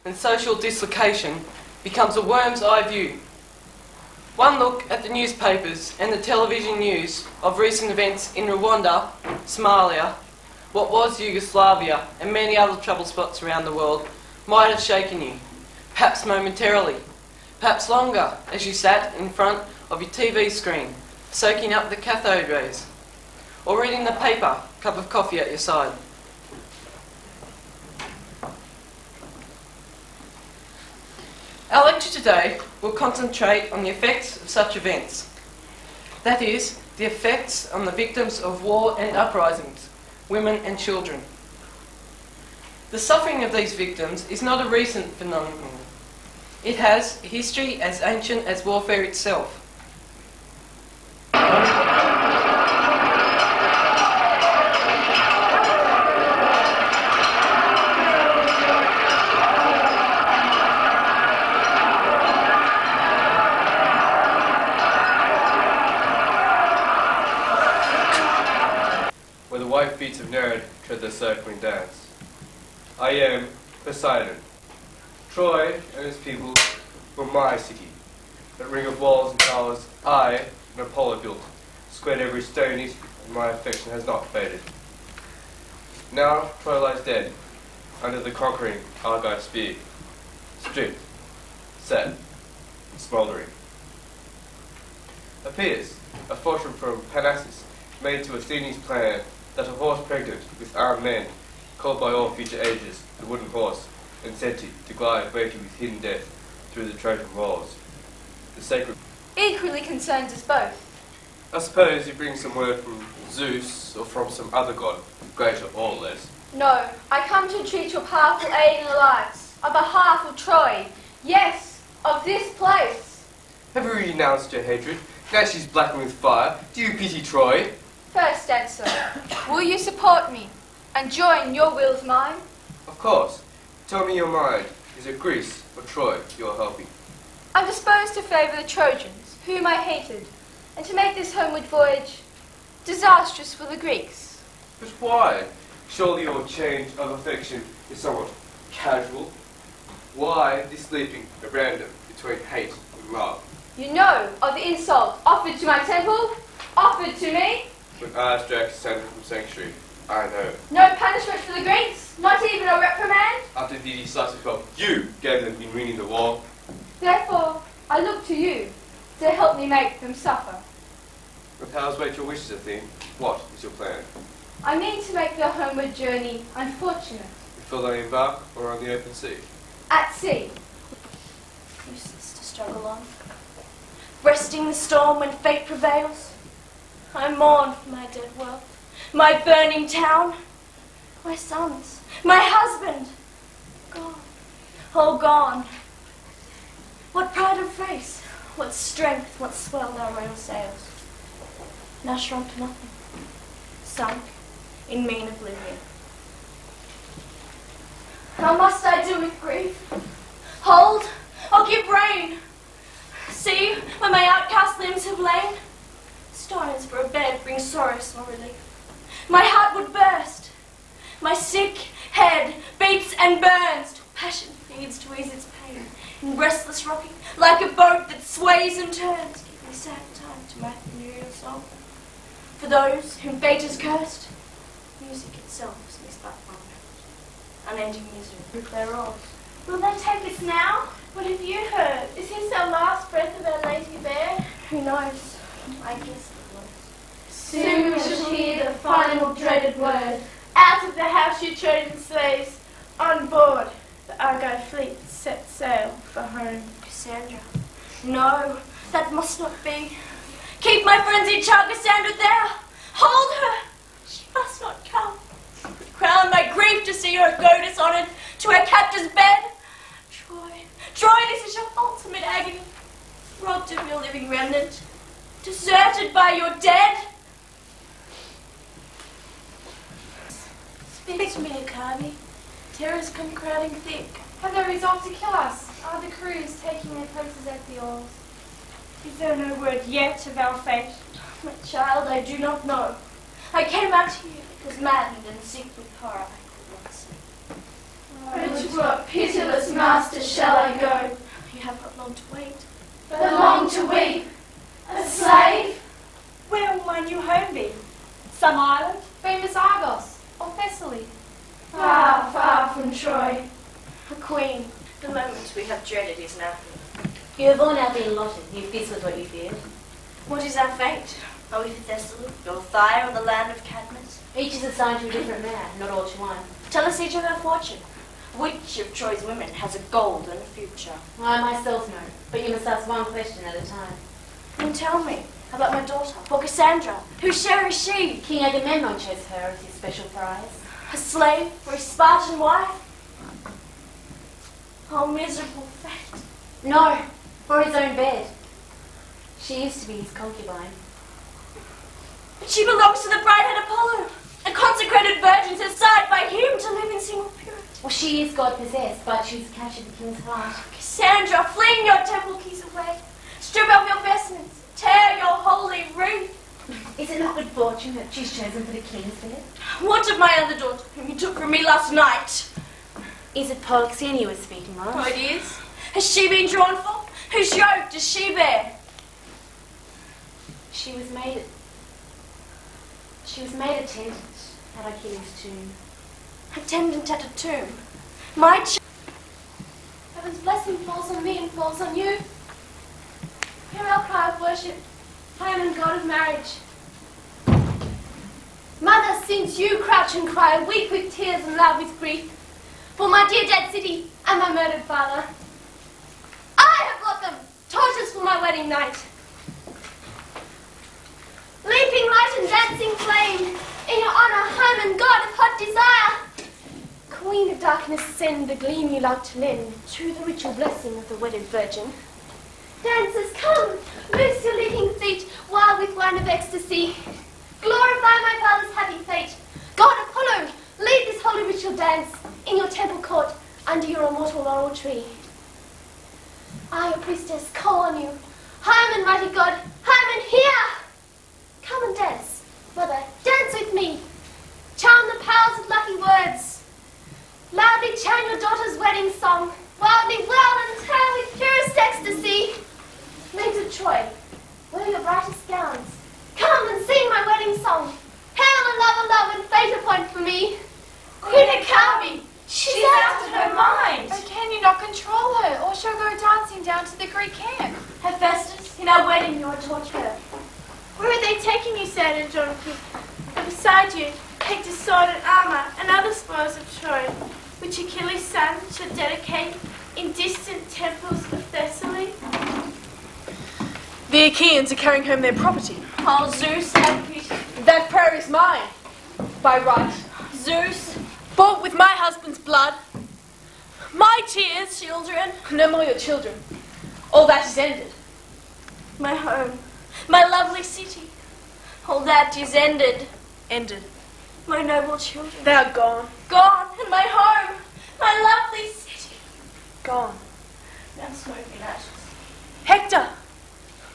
and social dislocation becomes a worm's eye view. One look at the newspapers and the television news of recent events in Rwanda, Somalia, what was Yugoslavia, and many other trouble spots around the world might have shaken you, perhaps momentarily, perhaps longer as you sat in front of your TV screen, soaking up the cathode rays, or reading the paper, cup of coffee at your side. Our lecture today will concentrate on the effects of such events. That is, the effects on the victims of war and uprisings, women and children. The suffering of these victims is not a recent phenomenon. It has a history as ancient as warfare itself. Where the white feet of Nereid tread their circling dance. I am Poseidon. Troy and its people were my city. That ring of walls and towers I and Apollo built, squared every stone each, and my affection has not faded. Now Troy lies dead, under the conquering Argive spear, stripped, set, smouldering. Appears a fortune from Parnassus, made to Athene's plan, that a horse pregnant with armed men, called by all future ages the wooden horse, and said to glide weighty with hidden death through the Trojan walls. The sacred... Equally concerned as both. I suppose you bring some word from Zeus, or from some other god, greater or less. No, I come to entreat your powerful aid and alliance, on behalf of Troy, yes, of this place. Have you renounced your hatred? Now she's blackened with fire. Do you pity Troy? First answer, will you support me, and join your will with mine? Of course. Tell me your mind. Is it Greece or Troy you're helping? I'm disposed to favour the Trojans, whom I hated, and to make this homeward voyage disastrous for the Greeks. But why? Surely your change of affection is somewhat casual. Why this leaping at random between hate and love? You know of the insult offered to my temple, offered to me. When I dragged Cassandra from sanctuary, I know. No punishment for the Greeks, not even a reprimand. After the decisive help you gave them in winning the war. Therefore, I look to you to help me make them suffer. But how's weight your wishes, Athene? What is your plan? I mean to make their homeward journey unfortunate. Before they embark or on the open sea? At sea. Useless to struggle on. Breasting the storm when fate prevails. I mourn for my dead world, my burning town, my sons, my husband. Gone, all gone. What pride of face, what strength, what swelled our royal sails. Now shrunk to nothing, sunk in mean oblivion. How must I do with grief? Hold, or give rein? See where my outcast limbs have lain? Stones for a bed bring solace or relief. My heart would burst. My sick head beats and burns till passion feeds to ease its pain. In restless rocking, like a boat that sways and turns, give me sad time to my funereal song. For those whom fate has cursed, music itself is but one note, unending misery with their oars. Will they take us now? What have you heard? Is this our last breath of our lady bear? Who knows? I guess it was. Soon we shall hear the final dreaded word. Out of the house, you Trojan slaves, on board the Argive fleet set sail for home. Cassandra. No, that must not be. Keep my frenzied child Cassandra there. Hold her. She must not come. Crown my grief to see her go dishonored to her captor's bed. Troy, this is your ultimate agony. Robbed of your living remnant. Deserted by your dead. Speak to me, Arkives. Terrors come crowding thick. Have they resolved to kill us? Are the crews taking their places at the oars? Is there no word yet of our fate? My child, I do not know. I came out here because maddened and sick with horror I could not sleep. But you are pitiless master. master shall I go, You have not long to wait. but long to weep. A slave? Where will my new home be? Some island, famous Argos, or Thessaly? Far, far from Troy. A queen, the moment we have dreaded is now here. You have all now been allotted. You feast with what you feared. What is our fate? Are we for Thessaly, your Thyre, or the land of Cadmus? Each is assigned to a different man, not all to one. Tell us each of our fortune. Which of Troy's women has a golden future? I myself know, but you must ask one question at a time. Then tell me about my daughter, for Cassandra. Whose share is she? King Agamemnon chose her as his special prize. A slave for his Spartan wife? Oh, miserable fate. No, for his own bed. She used to be his concubine. But she belongs to the bright-head Apollo, a consecrated virgin set aside by him to live in single purity. Well, she is God-possessed, but she was captured the king's heart. Cassandra, fling your temple keys away. Strip off your vestments. Tear your holy wreath. Is it not good fortune that she's chosen for the king's bed? What of my other daughter, whom you took from me last night? Is it Polyxena you were speaking of? Oh, it is. Has she been drawn for? Whose yoke does she bear? She was made attendant at Arkives' tomb. Attendant at a tomb. My Heaven's blessing falls on me and falls on you. Hear our cry of worship. I am in God of marriage. Mother, since you crouch and cry, weep with tears and loud with grief, for my dear dead city and my murdered father. I have brought them torches for my wedding night. Leaping light and dancing flame, in your honor, Hymen, God of hot desire. Queen of darkness, send the gleam you love to lend to the ritual blessing of the wedded virgin. Dancers, come, loose your leaping feet, wild with wine of ecstasy. Glorify my father's happy fate. God Apollo, lead this holy ritual dance in your temple court under your immortal laurel tree. I, your priestess, call on you. Hymen, mighty God, Hymen, here! Come and dance, mother, dance with me. Charm the powers of lucky words. Loudly chant your daughter's wedding song. Wildly whirl and turn with purest ecstasy. Maids of Troy, wear your brightest gowns. Come and sing my wedding song. Hail a love, and fate appoint for me. Queen Achabe, she's out of her mind. Oh, can you not control her, or she'll go dancing down to the Greek camp? Hephaestus, in our wedding you are tortured. Where are they taking you, Sir Andronicus? And beside you, Hector's sword and armour, and other spoils of Troy, which Achilles' son should dedicate in distant temples of Thessaly. The Achaeans are carrying home their property. Oh, Zeus, have pity. That prayer is mine, by right. Zeus, Bought with my husband's blood. my tears, children. No more your children. All that is ended. My home, my lovely city. All that is ended. Ended. My noble children. They are gone. Gone, and my home, my lovely city. Gone. Now smoke and ashes. Hector!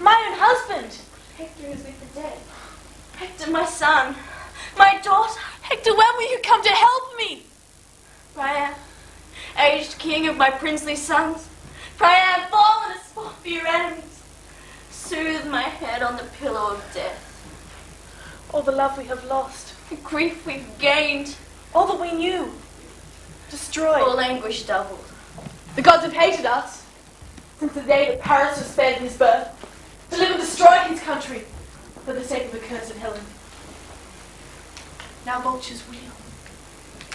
My own husband! Hector is with the dead. Hector, my son, my daughter. Hector, when will you come to help me? Priam, aged king of my princely sons. Priam, fallen a spot for your enemies. Soothe my head on the pillow of death. All the love we have lost. The grief we've gained. All that we knew. Destroyed. All anguish doubled. The gods have hated us since the day that Paris was spared his birth, to live and destroy his country for the sake of the cursed Helen. Now vultures wheel,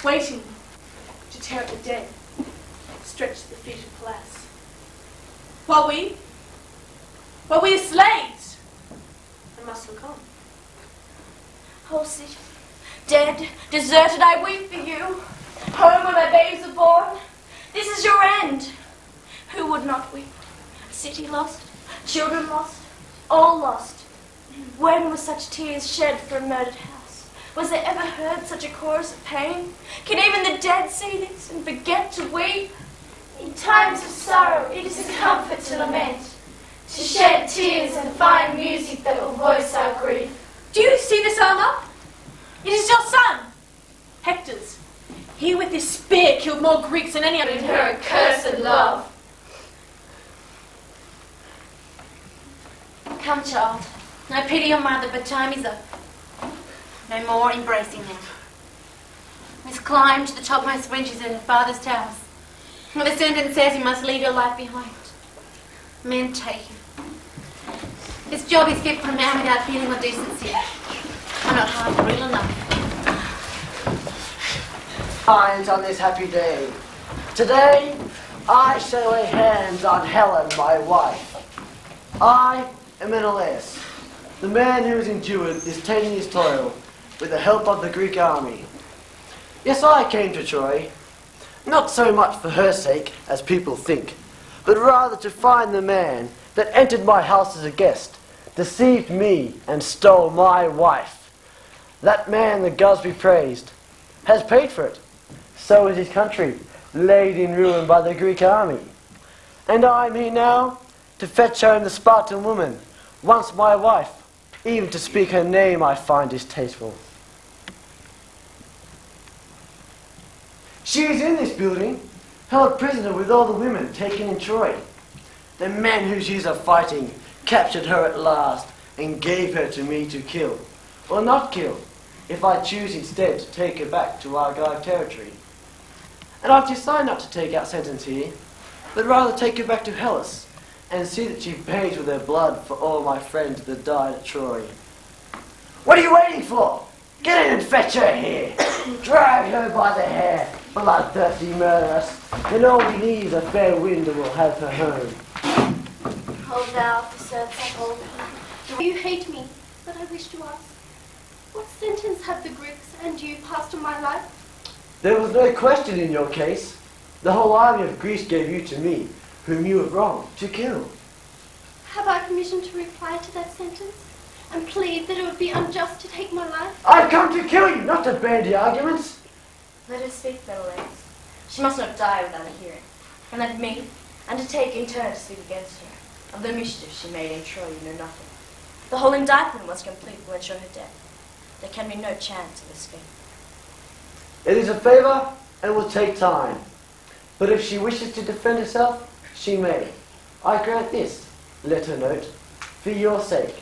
waiting to tear up the dead, stretch to the feet of Pallas. While we are slaves, and must look on. Whole city, dead, deserted, I weep for you. Home where my babes are born. This is your end. Who would not weep? A city lost, children lost, all lost. When were such tears shed for a murdered house? Was there ever heard such a chorus of pain? Can even the dead see this and forget to weep? In times of sorrow, it is a comfort to lament, to shed tears and find music that will voice our grief. Do you see this armor? It is your son, Hector's. He with his spear killed more Greeks than any other. In her accursed love, Come, child. No pity your mother, but time is up. No more embracing now. Miss climb to the topmost winches in her father's towers. The sentence says you must leave your life behind. Men take you. This job is fit for a man without feeling or decency. I'm not hard real enough. Times on this happy day. Today, I shall lay hands on Helen, my wife. I am Menelaus, the man who has endured this 10 years' toil with the help of the Greek army. Yes, I came to Troy, not so much for her sake, as people think, but rather to find the man that entered my house as a guest, deceived me, and stole my wife. That man the gods be praised, has paid for it. So is his country, laid in ruin by the Greek army. And I am here now to fetch home the Spartan woman, once my wife. Even to speak her name I find distasteful. She is in this building, held prisoner with all the women taken in Troy. The men whose years of fighting captured her at last and gave her to me to kill, or not kill, if I choose instead to take her back to Argive territory. And I've decided not to take out sentence here, but rather take her back to Hellas and see that she pays with her blood for all my friends that died at Troy. What are you waiting for? Get in and fetch her here. Drag her by the hair, bloodthirsty murderess. And all we need is a fair wind that will have her home. Oh, thou preserve thy whole. You hate me, but I wish to ask, what sentence have the Greeks and you passed on my life? There was no question in your case. The whole army of Greece gave you to me, whom you have wronged, to kill. Have I permission to reply to that sentence and plead that it would be unjust to take my life? I've come to kill you, not to bandy arguments. Let her speak, Menelaus. She must not die without a hearing. And let me undertake in turn to speak against her. Of the mischief she made in Troy, you know nothing. The whole indictment was complete will ensure her death. There can be no chance of escape. It is a favour and will take time. But if she wishes to defend herself, she may. I grant this, let her note, for your sake.